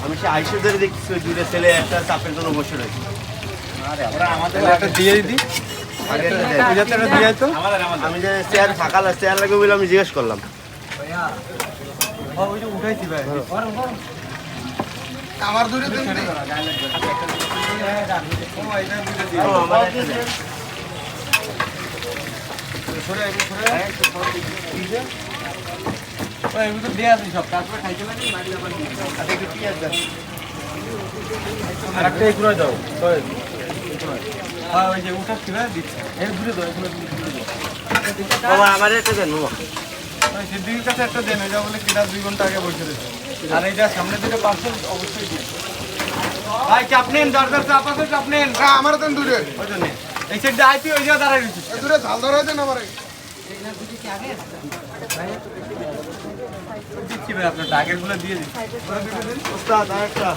আমি সে আইসে ধরে দেখছি ওই দুটো ছেলে একটা চাপের জন্য বসে রয়েছে। ওরা আমাদের একটা দিয়ে দিই, আগে একটা দেন। ওই যাতে একটা দিয়ে তো। আমি যে চেয়ার ফাঁকা চেয়ার লাগবে বলে আমি জিজ্ঞেস করলাম। ওই যে উঠাইছি ভাই। আমার দূরে দিন ও, এটা দুটো দিয়ে। ও, আমার একটা দেন। সরে আয়, সরে আয়। ওই এগুলো দিয়ে আসি সব, তারপরে খাইতে পারি, মারি আবার দিয়ে দিই। আচ্ছা, একটু পেঁয়াজ দেন। আর একটা এগুলো দাও। হ্যাঁ, ওই যে উঠাচ্ছি ভাই, দিচ্ছি। এই ঘুরে দাও, এগুলো ঘুরে দাও। বাবা, আমার একটা দেন বাবা। ওই সিদ্দিকের কাছে একটা দেন, ওইটা বলে কিনা 2 ঘন্টা আগে বসে রয়েছে। আর এইটা সামনে দিকে পার্সেল অবশ্যই দিন। ভাই চাপ নেন, দরকার চাপ আছে, চাপ নেন। আমার দেন দূরে ওই জন্য এই সাইডে আইপি ওই জায়গা দাঁড়াই রয়েছে। দূরে ঝাল ধরাই দেন আমার দিচ্ছি ভাই, আপনার ডাকের গুলো দিয়ে দিন। ওস্তাদ, আর একটা।